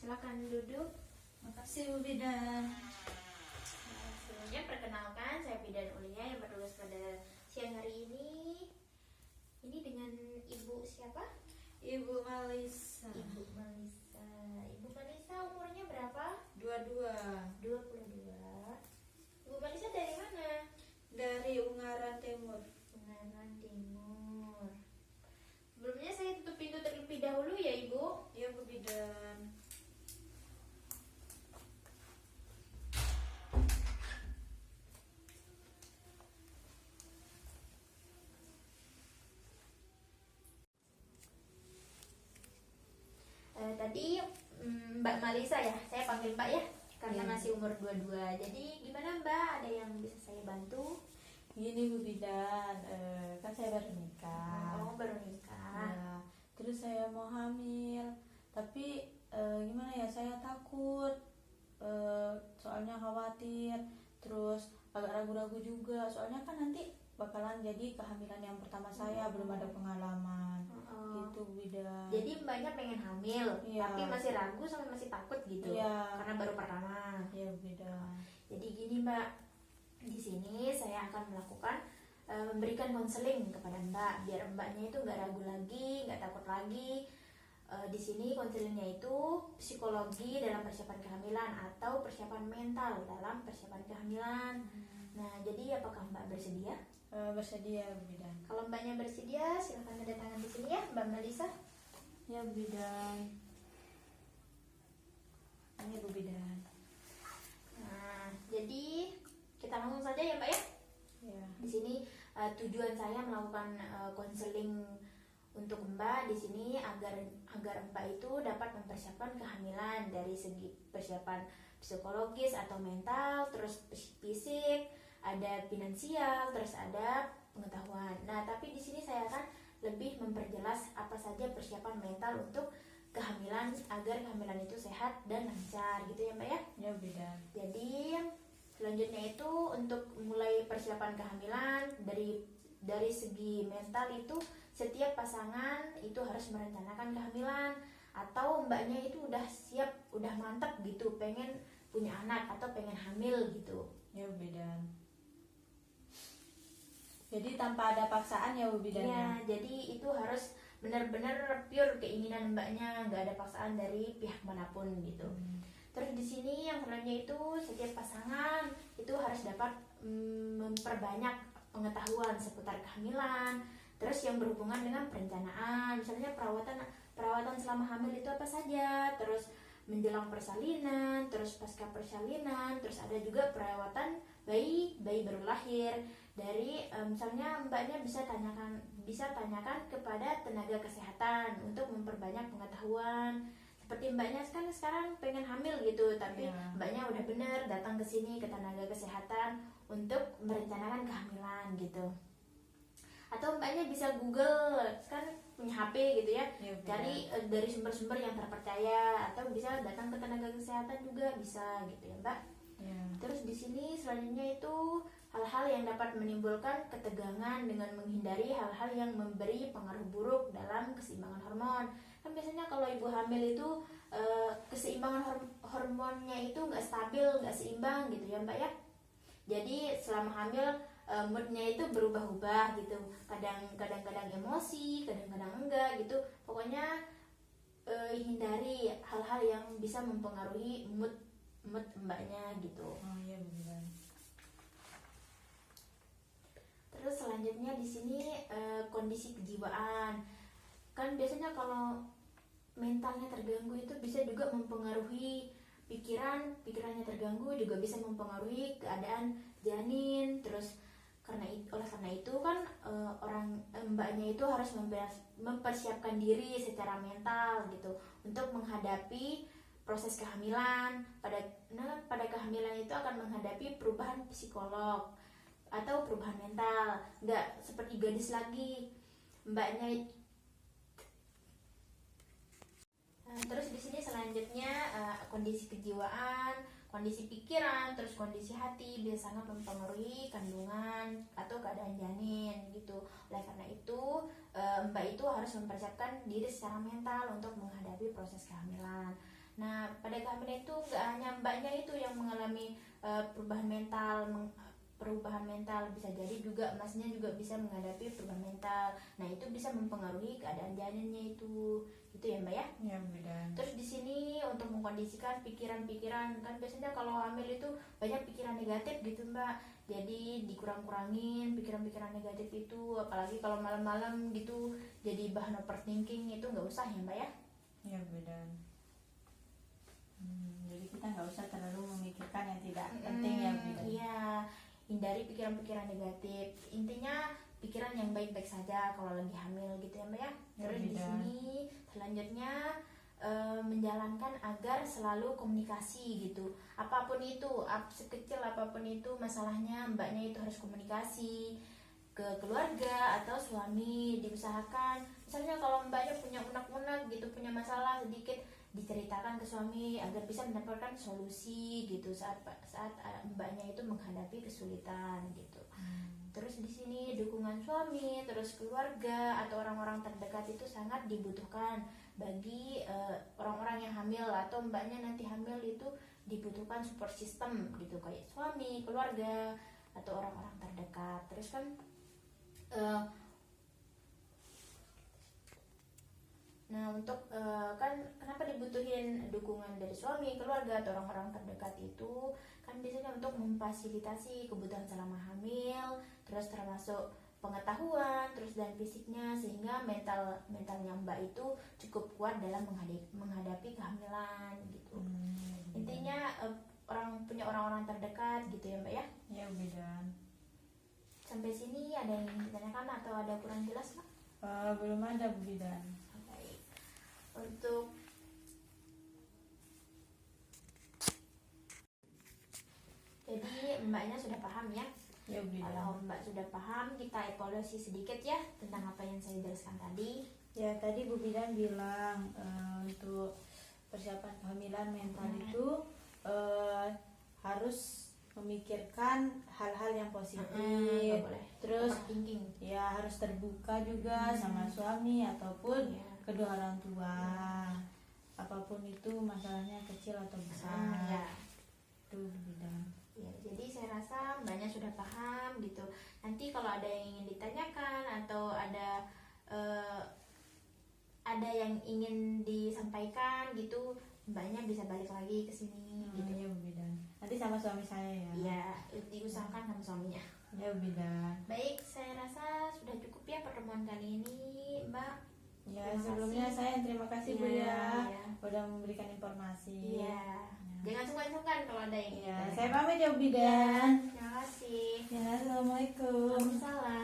Silakan duduk. Makasih Bu Bidan. Sebelumnya perkenalkan, saya Bidan Ulia yang bertugas pada siang hari ini. Ini dengan Ibu siapa? Ibu Malisa. Ibu Malisa. Ibu Malisa umurnya berapa? 22. 22. Ibu Malisa dari mana? Dari Ungaran Timur. Ungaran Timur. Sebelumnya saya tutup pintu terlebih dahulu ya Ibu. Ya Bu Bidan. Tadi Mbak Malisa ya, saya panggil Mbak ya, karena Iya. masih umur 22. Jadi gimana Mbak, ada yang bisa saya bantu? Gini Bu Bidan, kan saya baru nikah. Oh, baru nikah. Ya, terus saya mau hamil, tapi gimana ya, saya takut, soalnya khawatir, terus agak ragu-ragu juga, soalnya kan nanti bakalan jadi kehamilan yang pertama saya, belum ada pengalaman. Gitu Bu Bidan. Jadi Mbaknya pengen hamil, Iya. tapi masih ragu sama masih takut gitu, Iya. karena baru pertama. Ya Bu Bidan. Jadi gini Mbak, di sini saya akan melakukan memberikan konseling kepada Mbak, biar Mbaknya itu nggak ragu lagi, nggak takut lagi. Di sini konselingnya itu psikologi dalam persiapan kehamilan atau persiapan mental dalam persiapan kehamilan. Nah, jadi apakah Mbak bersedia? Bersedia Bu Bidan. Kalau Mbaknya bersedia, silahkan tanda tangan di sini ya, Mbak Melisa. Ya Bu Bidan. Ini Bu Bidan. Nah, jadi kita langsung saja ya Mbak ya. Ya. Di sini tujuan saya melakukan konseling untuk Mbak di sini agar Mbak itu dapat mempersiapkan kehamilan dari segi persiapan psikologis atau mental, terus fisik, ada finansial, terus ada pengetahuan. Nah, tapi di sini saya akan lebih memperjelas apa saja persiapan mental untuk kehamilan agar kehamilan itu sehat dan lancar gitu ya Mbak ya. Ya Bu Bidan. Jadi selanjutnya itu untuk mulai persiapan kehamilan dari segi mental itu setiap pasangan itu harus merencanakan kehamilan atau Mbaknya itu udah siap, udah mantap gitu pengen punya anak atau pengen hamil gitu. Ya Bu Bidan. Jadi tanpa ada paksaan ya Bu Bidan. Ya, jadi itu harus benar-benar pure keinginan Mbaknya, nggak ada paksaan dari pihak manapun gitu. Terus di sini yang selanjutnya itu setiap pasangan itu harus dapat memperbanyak pengetahuan seputar kehamilan. Terus yang berhubungan dengan perencanaan, misalnya perawatan selama hamil itu apa saja, terus menjelang persalinan, terus pasca persalinan, terus ada juga perawatan bayi baru lahir. Dari misalnya Mbaknya bisa tanyakan kepada tenaga kesehatan untuk memperbanyak pengetahuan. Seperti Mbaknya kan sekarang pengen hamil gitu, tapi Mbaknya udah bener datang ke sini ke tenaga kesehatan untuk merencanakan kehamilan gitu. Atau Mbaknya bisa Google, kan punya HP gitu ya, cari dari sumber-sumber yang terpercaya, atau bisa datang ke tenaga kesehatan juga bisa gitu ya Mbak. Ya. Terus di sini selanjutnya itu hal-hal yang dapat menimbulkan ketegangan dengan menghindari hal-hal yang memberi pengaruh buruk dalam keseimbangan hormon. Kan biasanya kalau ibu hamil itu keseimbangan hormonnya itu nggak stabil, nggak seimbang gitu ya Mbak ya. Jadi selama hamil moodnya itu berubah-ubah gitu, kadang-kadang emosi, kadang-kadang enggak gitu. Pokoknya hindari hal-hal yang bisa mempengaruhi mood Mbaknya gitu. Oh iya Bu Bidan. Terus selanjutnya di sini kondisi kejiwaan. Kan biasanya kalau mentalnya terganggu itu bisa juga mempengaruhi pikirannya terganggu, juga bisa mempengaruhi keadaan janin. Terus oleh karena itu kan Mbaknya itu harus mempersiapkan diri secara mental gitu untuk menghadapi proses kehamilan. Pada kehamilan itu akan menghadapi perubahan psikolog atau perubahan mental, nggak seperti gadis lagi Mbaknya. Terus di sini selanjutnya kondisi kejiwaan, kondisi pikiran, terus kondisi hati bisa sangat mempengaruhi kandungan atau keadaan janin gitu. Oleh karena itu Mbak itu harus mempersiapkan diri secara mental untuk menghadapi proses kehamilan. Nah, pada kehamilan itu nggak hanya mbaknya itu yang mengalami perubahan mental, bisa jadi juga masnya juga bisa menghadapi perubahan mental. Nah, itu bisa mempengaruhi keadaan janinnya itu ya mbak ya. Ya Bidan. Terus di sini untuk mengkondisikan pikiran-pikiran, kan biasanya kalau hamil itu banyak pikiran negatif gitu mbak, jadi dikurang-kurangin pikiran-pikiran negatif itu, apalagi kalau malam-malam gitu jadi bahan overthinking, itu nggak usah ya mbak ya. Ya Bidan. Jadi kita nggak usah terlalu memikirkan yang tidak penting ya Bidan. Iya, hindari pikiran-pikiran negatif, intinya pikiran yang baik-baik saja kalau lagi hamil gitu ya mbak ya. Terus di sini selanjutnya menjalankan agar selalu komunikasi gitu, apapun itu, sekecil apapun itu masalahnya, mbaknya itu harus komunikasi ke keluarga atau suami. Diusahakan misalnya kalau mbaknya punya unek-unek gitu, punya masalah sedikit, diceritakan ke suami agar bisa mendapatkan solusi gitu saat mbaknya itu menghadapi kesulitan gitu. Terus di sini dukungan suami, terus keluarga atau orang-orang terdekat itu sangat dibutuhkan bagi orang-orang yang hamil atau mbaknya nanti hamil, itu dibutuhkan support system gitu, kayak suami, keluarga atau orang-orang terdekat. Terus kan nah untuk kan kenapa dibutuhin dukungan dari suami, keluarga atau orang-orang terdekat itu kan biasanya untuk memfasilitasi kebutuhan selama hamil, terus termasuk pengetahuan, terus dan fisiknya, sehingga mentalnya mbak itu cukup kuat dalam menghadapi kehamilan gitu. Intinya orang-orang terdekat gitu ya mbak ya. Ya Bidan. Sampai sini ada yang ditanyakan atau ada kurang jelas mbak? Belum ada Bu Bidan. Baik. Untuk jadi mbaknya sudah paham ya. Ya Bidan. Kalau mbak sudah paham, kita evaluasi sedikit ya tentang apa yang saya jelaskan tadi. Ya tadi Bu Bidan bilang untuk persiapan kehamilan mental itu harus memikirkan hal-hal yang positif, boleh. terus Thinking. ya harus terbuka juga sama suami ataupun Iya. kedua orang tua, apapun itu masalahnya kecil atau besar. Ya. Itu Bu Bidan. Ya, jadi saya rasa mbaknya sudah paham gitu. Nanti kalau ada yang ingin ditanyakan atau ada yang ingin disampaikan gitu, mbaknya bisa balik lagi ke sini gitu. Ya Bu Bidan. Nanti sama suami saya ya. Iya, diusahakan sama suaminya. Ya Bu Bidan. Baik, saya rasa sudah cukup ya pertemuan kali ini, Mbak. Ya Terima sebelumnya kasih. saya terima kasih Bu Iya, ya, iya. udah memberikan informasi. Iya. Jangan sungkan-sungkan kalau ada yang ingin Ya, ditanyakan. saya pamit ya Bu Bidan. Terima kasih. Ya, assalamualaikum. Waalaikumsalam.